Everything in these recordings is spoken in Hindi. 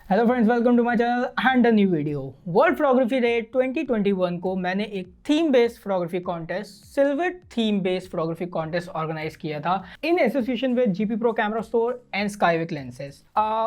Hello friends, welcome to my channel and a new video. World photography day 2021 को मैंने एक theme based photography contest, silver theme based photography contest organise किया था in association with GP pro camera store and Skyvik lenses.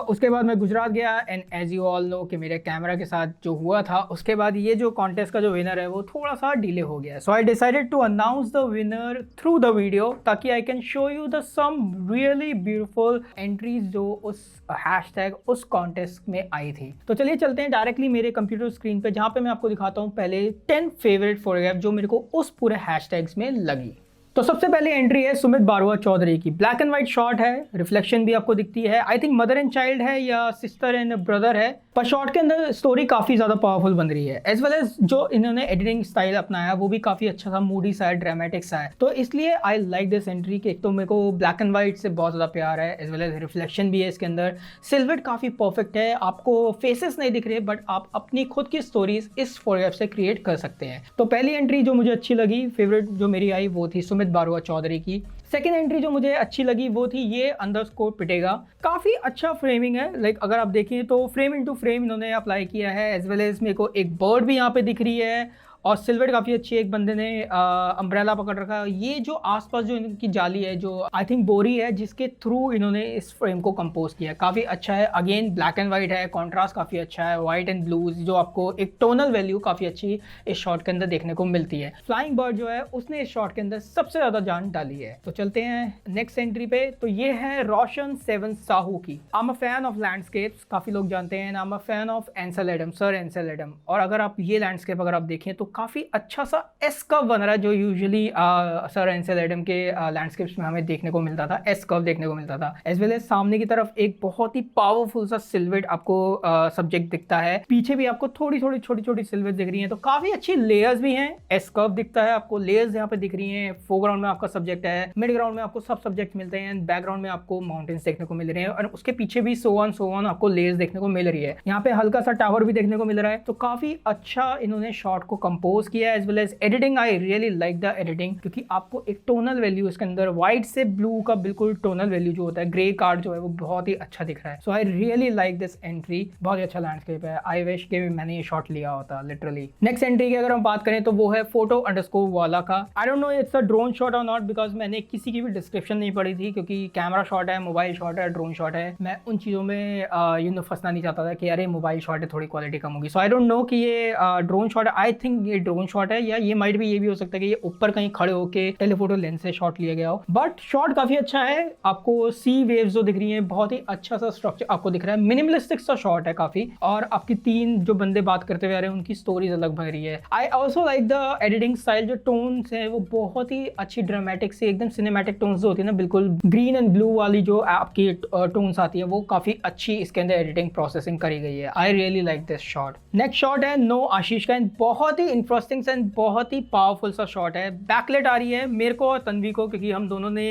उसके बाद मैं गुजरात गया and as you all know कि मेरे कैमरा के साथ जो हुआ था, उसके बाद ये जो कॉन्टेस्ट का जो विनर है वो थोड़ा सा डिले हो गया। So I decided to announce the winner through the video ताकि I can show you the some really beautiful entries जो उस हैशटैग उस कॉन्टेस्ट में आई थी। तो चलिए चलते हैं डायरेक्टली मेरे कंप्यूटर स्क्रीन पे, जहां पे मैं आपको दिखाता हूं पहले 10 फेवरेट फोटोग्राफ जो मेरे को उस पूरे हैशटैग्स में लगी। तो सबसे पहले एंट्री है सुमित बारुआ चौधरी की। ब्लैक एंड व्हाइट शॉट है, रिफ्लेक्शन भी आपको दिखती है। I think mother and child है या सिस्टर एंड ब्रदर है, पर शॉट के अंदर स्टोरी काफी ज्यादा पावरफुल बन रही है। एज वेल एज जो इन्होंने एडिटिंग स्टाइल अपनाया वो भी काफी अच्छा सा, मूडी सा है, ड्रामेटिक सा है। तो इसलिए आई लाइक दिस एंट्री कि एक तो मेरे को ब्लैक एंड व्हाइट से बहुत ज्यादा प्यार है, एज वेल एज रिफ्लेक्शन भी है इसके अंदर। सिल्हूट काफी परफेक्ट है, आपको फेसेस नहीं दिख रहे बट आप अपनी खुद की स्टोरीज इस फोटोग्राफ से क्रिएट कर सकते हैं। तो पहली एंट्री जो मुझे अच्छी लगी, फेवरेट जो मेरी आई, वो थी सुमित बारुआ चौधरी की। सेकेंड एंट्री जो मुझे अच्छी लगी वो थी ये अंडरस्कोर पिटेगा। काफी अच्छा फ्रेमिंग है, लाइक अगर आप देखें तो फ्रेम इनटू फ्रेम इन्होंने अप्लाई किया है। एज वेल एज मेरे को एक बर्ड भी यहाँ पे दिख रही है और सिल्हूट काफ़ी अच्छी है। एक बंदे ने अम्ब्रेला पकड़ रखा है। ये जो आसपास जो इनकी जाली है, जो आई थिंक बोरी है, जिसके थ्रू इन्होंने इस फ्रेम को कंपोज किया है, काफ़ी अच्छा है। अगेन ब्लैक एंड वाइट है, कॉन्ट्रास्ट काफ़ी अच्छा है, वाइट एंड ब्लूज, जो आपको एक टोनल वैल्यू काफ़ी अच्छी इस शॉट के अंदर देखने को मिलती है। फ्लाइंग बर्ड जो है उसने इस शॉट के अंदर सबसे ज़्यादा जान डाली है। तो चलते हैं नेक्स्ट एंट्री पे। तो ये है रोशन 7 साहू की। I am a fan of landscapes, काफ़ी लोग जानते हैं। I am a fan of Ansel Adam, sir Ansel Adam. और अगर आप ये लैंडस्केप अगर आप देखें तो काफ़ी अच्छा सा एस कर्व बन रहा है, जो यूजुअली सर एंसेल एडम के लैंडस्केप्स में हमें देखने को मिलता था, एस कर्व देखने को मिलता था। एज वेल एज सामने की तरफ एक बहुत ही पावरफुल सा सिल्हूट आपको सब्जेक्ट दिखता है। पीछे भी आपको थोड़ी थोड़ी छोटी छोटी सिल्हूट दिख रही है। तो काफी अच्छी लेयर्स भी हैं, एस कर्व दिखता है आपको, लेयर्स यहाँ पे दिख रही हैं। फोरग्राउंड में आपका सब्जेक्ट है, मिड ग्राउंड में आपको सब सब्जेक्ट मिलते हैं, बैकग्राउंड में आपको माउंटेन्स देखने को मिल रहे हैं और उसके पीछे भी सो ऑन आपको लेयर्स देखने को मिल रही है। यहाँ पे हल्का सा टावर भी देखने को मिल रहा है। तो काफी अच्छा इन्होंने शॉट को कंपोज किया है। As well as editing, I really like the editing, क्योंकि आपको एक टोनल वैल्यू इसके अंदर व्हाइट से ब्लू का बिल्कुल टोनल वैल्यू जो होता है, ग्रे कार्ड जो है वो बहुत ही अच्छा दिख रहा है। So I really like this entry, बहुत ही अच्छा लैंडस्केप है। आई विश कि मैंने ये शॉट लिया होता लिटरली। नेक्स्ट एंट्री की अगर हम बात करें तो वो है फोटो अंडरस्कोर वाला का। I don't know it's a drone shot और नॉट, बिकॉज मैंने किसी की भी डिस्क्रिप्शन नहीं पढ़ी थी, क्योंकि कैमरा शॉट है, मोबाइल शॉट है, ड्रोन शॉट है। मैं उन चीज़ों में फंसना नहीं चाहता था कि अरे मोबाइल शॉट है, थोड़ी क्वालिटी कम होगी। सो आई डोंट नो कि ये ड्रोन शॉट है। आई थिंक ये ड्रोन शॉट है, या ये माइट भी, ये भी हो सकता है कि ये ऊपर कहीं खड़े होके टेलीफोटो लेंस से शॉट लिया गया हो। बट शॉट काफी अच्छा है। आपको सी वेव्स जो दिख रही हैं, बहुत ही अच्छा सा स्ट्रक्चर आपको दिख रहा है। मिनिमलिस्टिक सा शॉट है काफी, और आपकी तीन जो बंदे बात करते हुए आ रहे हैं उनकी स्टोरीज अलग बन रही है। आई also like the editing style, जो टोन्स है वो बहुत ही अच्छी ड्रामेटिक से, एकदम सिनेमैटिक टोन्स जो होती है ना, बिल्कुल ग्रीन एंड ब्लू वाली जो आपकी टोन्स आती है, वो काफी अच्छी इसके अंदर एडिटिंग प्रोसेसिंग करी गई है। I really like this shot. Next shot है नो आशीष का, बहुत ही इंटरेस्टिंग एंड बहुत ही पावरफुल सा शॉट है। बैकलाइट आ रही है मेरे को और तन्वी को, क्योंकि हम दोनों ने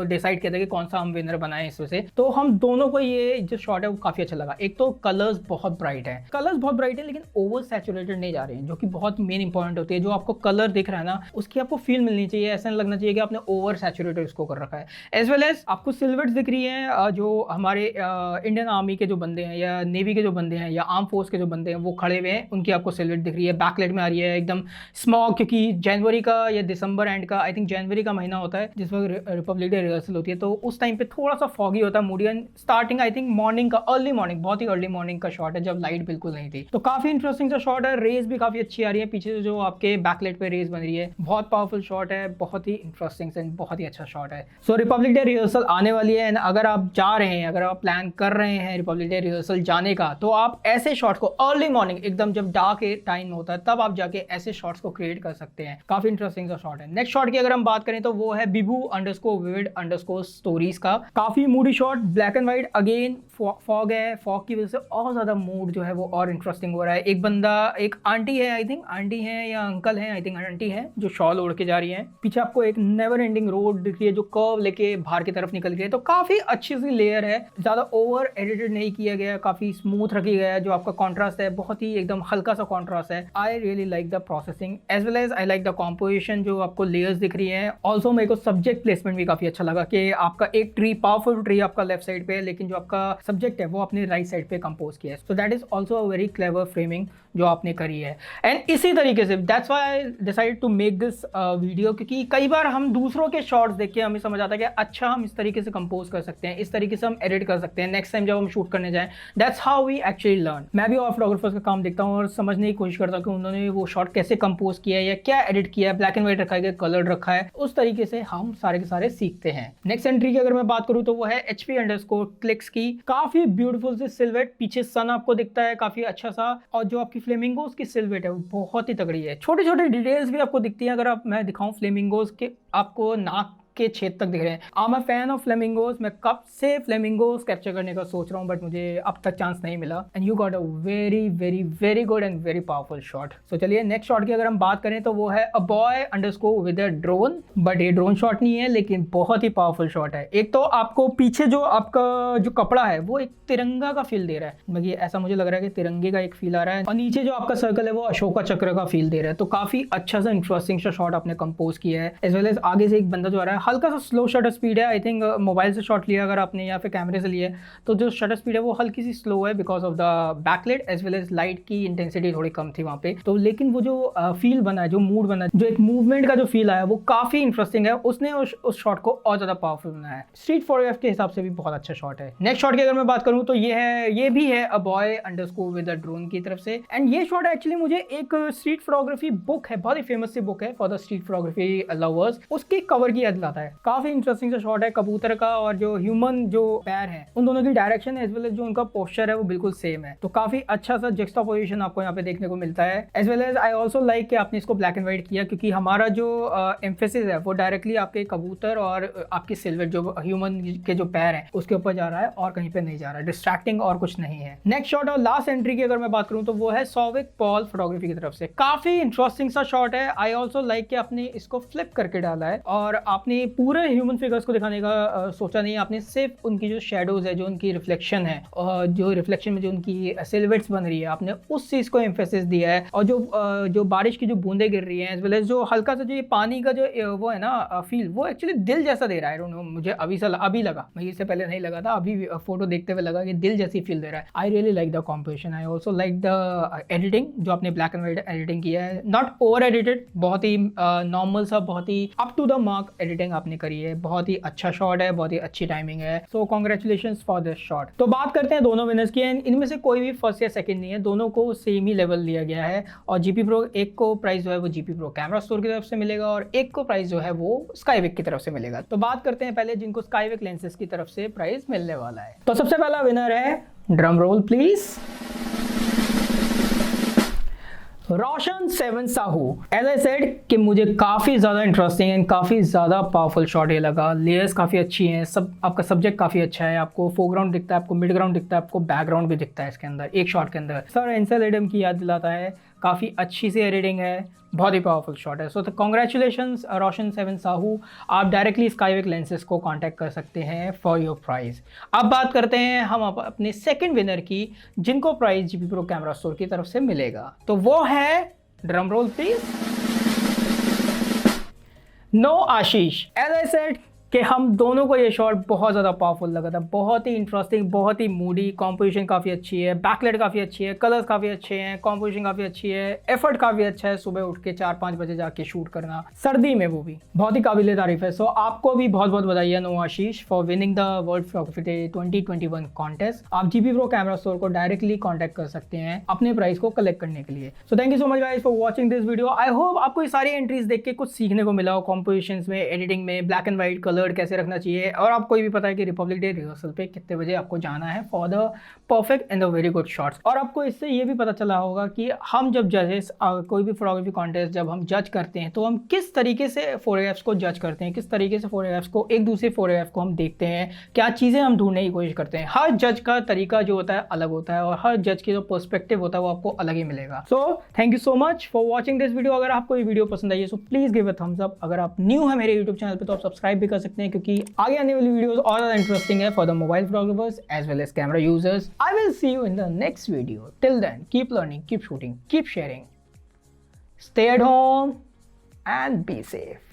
डिसाइड किया था कि कौन सा हम विनर बनाए इसमें से। तो हम दोनों को ये जो शॉट है वो काफी अच्छा लगा। एक तो कलर्स बहुत ब्राइट है, लेकिन ओवर सैचुरेटेड नहीं जा रहे हैं, जो कि बहुत मेन इंपॉर्टेंट होती है। जो आपको कलर दिख रहा है ना, उसकी आपको फील मिलनी चाहिए, ऐसा नहीं लगना चाहिए कि आपने ओवर सैचुरेटेड इसको कर रखा है। एज वेल एज आपको सिल्हूट दिख रही है, जो हमारे इंडियन आर्मी के जो बंदे हैं या नेवी के जो बंदे हैं या आर्म फोर्स के जो बंदे हैं वो खड़े हुए हैं, उनकी आपको सिल्हूट दिख रही है। बैकलाइट में आ रही है एकदम स्मॉग, क्योंकि जनवरी का या दिसंबर एंड का, आई थिंक जनवरी का महीना होता है जिस वक्त रिपब्लिक डे रिहर्सल होती है, तो उस टाइम पे थोड़ा सा फॉगी होता है, Moody. And starting I think morning का, अर्ली मॉर्निंग, बहुत ही अर्ली मॉर्निंग का शॉट है, जब लाइट बिल्कुल नहीं थी। तो काफी इंटरेस्टिंग सा शॉट है। रेस भी काफी अच्छी आ रही है पीछे, जो आपके बैकलाइट पे रेस बन रही है, बहुत पावरफुल शॉट है, बहुत ही इंटरेस्टिंग एंड बहुत ही अच्छा शॉट है। सो रिपब्लिक डे रिहर्सल आने वाली है, एंड अगर आप जा रहे हैं, अगर आप प्लान कर रहे हैं रिपब्लिक डे रिहर्सल जाने का, तो आप ऐसे शॉट को अर्ली मॉर्निंग, एकदम जब डार्क टाइम होता है, तब आप जाके ऐसे शॉट्स को क्रिएट कर सकते हैं। काफी इंटरेस्टिंग सा शॉट है। नेक्स्ट शॉट की अगर हम बात करें तो वो है Bibu underscore vivid underscore stories का। काफी Moody shot, black and white, again fog है, फॉग की वजह से और ज्यादा मूड जो है वो और इंटरेस्टिंग हो रहा है। एक बंदा, एक आंटी है, आई थिंक आंटी है या अंकल है, आई थिंक आंटी है, जो शॉल ओढ़ के जा रही है। पीछे आपको एक नेवर एंडिंग रोड दिख रही है, जो कर्व लेके बाहर की तरफ निकल गई है। तो काफी अच्छी सी लेयर है, ज्यादा ओवर एडिटेड नहीं किया गया, काफी स्मूथ रखी गया है। जो आपका कॉन्ट्रास्ट है बहुत ही एकदम हल्का सा कॉन्ट्रास्ट है। I really like the processing as well as I like the composition, जो आपको लेयर्स दिख रही हैं। ऑल्सो मेरे को सब्जेक्ट प्लेसमेंट भी काफी अच्छा लगा कि आपका एक ट्री, पावरफुल ट्री आपका लेफ्ट साइड पे है, लेकिन जो आपका सब्जेक्ट है वो अपने राइट साइड पे कंपोज किया है। So that is also a very clever framing जो आपने करी है। एंड इसी तरीके से that's why I decide to make this video, क्योंकि कई बार हम दूसरों के शॉट्स देख के हमें समझ आता है कि अच्छा हम इस तरीके से कंपोज कर सकते हैं, इस तरीके से हम एडिट कर सकते हैं, नेक्स्ट टाइम जब हम शूट करने जाएं। That's how we actually learn. मैं भी और फोटोग्राफर्स का काम देखता हूँ और समझने की कोशिश करता हूँ कि उन्होंने वो शॉट कैसे कंपोज किया है या क्या एडिट किया है, ब्लैक एंड व्हाइट रखा है, कलर रखा है, उस तरीके से हम सारे के सारे सीखते हैं। नेक्स्ट एंट्री की अगर मैं बात करूँ तो वो है HP_clicks की। काफी ब्यूटीफुल सी सिल्हूट, पीछे सन आपको दिखता है काफी अच्छा सा, और जो आपकी फ्लेमिंगोज की सिल्हूट है वो बहुत ही तगड़ी है। छोटी छोटी डिटेल्स भी आपको दिखती हैं। अगर आप मैं दिखाऊं फ्लेमिंगोज के, आपको नाक के छेद तक दिख रहे हैं। I am a fan of flamingos. मैं कब से फ्लेमिंगोज कैप्चर करने का सोच रहा हूँ, बट मुझे अब तक चांस नहीं मिला। And you got a very very very good and very powerful shot. So चलिए नेक्स्ट शॉट की अगर हम बात करें तो वो है a boy underscore with a drone. But ये ड्रोन शॉट नहीं है, लेकिन बहुत ही पावरफुल शॉट है। एक तो आपको पीछे जो आपका जो कपड़ा है वो एक तिरंगा का फील दे रहा है, मतलब ये ऐसा मुझे लग रहा है कि तिरंगे का एक फील आ रहा है, और नीचे जो आपका सर्कल है वो अशोका चक्र का फील दे रहा है। तो काफी अच्छा सा इंटरेस्टिंग सा शॉट आपने कंपोज किया है। एज वेल एज आगे से एक बंदा जो आ रहा है, हल्का सा स्लो शटर स्पीड है। आई थिंक मोबाइल से शॉट लिया अगर आपने या फिर कैमरे से लिया तो जो शटर स्पीड है वो हल्की सी स्लो है because of the backlight as well as light की इंटेंसिटी थोड़ी कम थी वहाँ पे। तो लेकिन वो जो फील बना है, जो मूड बना है, जो एक मूवमेंट का जो फील आया वो काफी इंटरेस्टिंग है। उसने उस शॉट को और ज्यादा पावरफुल बनाया है। स्ट्रीट फोटोग्राफ के हिसाब से भी बहुत अच्छा शॉट है। नेक्स्ट शॉट की अगर मैं बात करूँ तो ये भी है a boy underscore with a drone की तरफ से। एंड ये शॉट एक्चुअली मुझे एक स्ट्रीट फोटोग्राफी बुक है, बहुत ही फेमस सी बुक है for the street photography lovers, उसके कवर की याद दिलाता है। काफी इंटरेस्टिंग सा शॉट है। कबूतर का और जो ह्यूमन जो पैर है उन दोनों की डायरेक्शन एज वेल एज जो उनका पोस्चर है वो बिल्कुल सेम है। तो काफी अच्छा सा जुक्सटापोजिशन आपको यहाँ पे देखने को मिलता है। As well as I also like कि आपने इसको ब्लैक एंड व्हाइट किया, क्योंकि हमारा जो एम्फेसिस है वो डायरेक्टली आपके कबूतर और आपकी सिल्हूट जो ह्यूमन के जो पैर है उसके ऊपर जा रहा है और कहीं पे नहीं जा रहा है, डिस्ट्रैक्टिंग और कुछ नहीं है। नेक्स्ट शॉट और लास्ट एंट्री की अगर मैं बात करूँ तो वो है सौविक पॉल फोटोग्राफी की तरफ से। काफी इंटरेस्टिंग सा शॉट है। आई ऑल्सो लाइक कि आपने इसको फ्लिप करके डाला है और आपने पूरे ह्यूमन फिगर्स को दिखाने का सोचा नहीं, आपने सिर्फ उनकी जो शेडोज है, जो उनकी रिफ्लेक्शन है और जो रिफ्लेक्शन में जो उनकी सिल्हूट्स बन रही है, आपने उस चीज को एम्फेसिस दिया है। और जो बारिश की जो बूंदे गिर रही हैं एज वेल एज जो हल्का सा जो ये पानी का जो वो है ना फील, वो एक्चुअली दिल जैसा दे रहा है। आई डोंट नो, मुझे अभी लगा, मैं इससे पहले नहीं लगा था, अभी फोटो देखते हुए लगा कि दिल जैसी फील दे रहा है। I really like the composition. I also like the editing, जो आपने ब्लैक एंड व्हाइट एडिटिंग किया है, नॉट ओवर एडिटेड, बहुत ही नॉर्मल सा, बहुत ही up to the mark editing आपने करी है। बहुत ही अच्छा शॉट है, बहुत ही अच्छी टाइमिंग है। सो कॉन्ग्रेचुलेशंस फॉर दिस शॉट। तो बात करते हैं दोनों विनर्स की। इनमें से कोई भी फर्स्ट या सेकंड नहीं है, दोनों को सेम ही लेवल दिया गया है। और जीपी प्रो, एक को प्राइस जो है वो जीपी प्रो कैमरा स्टोर की तरफ से मिलेगा और एक को प्राइस जो है वो स्काईविक की तरफ से मिलेगा। तो बात करते हैं पहले जिनको स्काईविक लेंसेज की तरफ से प्राइस मिलने वाला है। तो सबसे पहला विनर है, drum roll please, Roshan 7 Sahu. As I said कि मुझे काफ़ी ज़्यादा इंटरेस्टिंग एंड काफ़ी ज़्यादा पावरफुल शॉट ये लगा। लेयर्स काफ़ी अच्छी हैं, सब आपका सब्जेक्ट काफ़ी अच्छा है, आपको फोरग्राउंड दिखता है, आपको मिड ग्राउंड दिखता है, आपको बैकग्राउंड भी दिखता है इसके अंदर एक शॉट के अंदर। सर एंसेल एडम की याद दिलाता है, काफ़ी अच्छी सी एडिटिंग है, बहुत ही पावरफुल शॉट है। सो तो कॉन्ग्रेचुलेशंस रोशन 7 साहू। आप डायरेक्टली स्काईविक लेंसेज को कांटेक्ट कर सकते हैं फॉर योर प्राइस। अब बात करते हैं हम अपने सेकंड विनर की, जिनको prize GP pro camera store की तरफ से मिलेगा। तो वो है, ड्रम रोल प्लीज, नो आशीष। एज आई सेड कि हम दोनों को ये शॉट बहुत ज़्यादा पावरफुल लगा था, बहुत ही इंटरेस्टिंग, बहुत ही मूडी, कॉम्पोजिशन काफ़ी अच्छी है, बैकलाइट काफ़ी अच्छी है, कलर्स काफ़ी अच्छे हैं, कॉम्पोजिशन काफ़ी अच्छी है, एफर्ट काफ़ी अच्छा है। सुबह उठ के 4-5 बजे जाके शूट करना, सर्दी में वो भी बहुत ही काबिल तारीफ है। सो आपको भी बहुत बहुत बधाई है नो Ashish for winning the world photography day 2021 contest. आप जीपी प्रो कैमरा स्टोर को डायरेक्टली कॉन्टैक्ट कर सकते हैं अपने प्राइस को कलेक्ट करने के लिए। So thank you so much guys for watching this video. I hope आपको ये सारी एंट्रीज देख के कुछ सीखने को मिला हो, कॉम्पोजिशन में, एडिटिंग में, ब्लैक एंड व्हाइट कलर कैसे रखना चाहिए, और आपको ये भी पता है कि रिपब्लिक डे रिहर्सल पे कितने बजे आपको जाना है for the perfect and the very good shots. और आपको इससे ये भी पता चला होगा कि हम जब जजेस कोई भी फोटोग्राफी कॉन्टेस्ट जब हम जज करते हैं तो हम किस तरीके से फोटोग्राफ्स को जज करते हैं, किस तरीके से फोटोग्राफ्स को, एक दूसरे फोटोग्राफ को हम देखते हैं, क्या चीज़ें हम ढूंढने की कोशिश करते हैं। हर जज का तरीका जो होता है अलग होता है और हर जज की जो पर्सपेक्टिव होता है वो आपको अलग ही मिलेगा। So thank you so much for watching this video. अगर आपको ये वीडियो पसंद आई है so please give a thumbs up. अगर आप न्यू है मेरे यूट्यूब चैनल पे तो आप सब्सक्राइब भी कर सकते हैं, क्योंकि आगे आने वाली वीडियोस और ज़्यादा इंटरेस्टिंग है for the mobile photographers as well as camera users. I will see you in the next video. Till then, keep learning, keep shooting, keep sharing. Stay at home and be safe.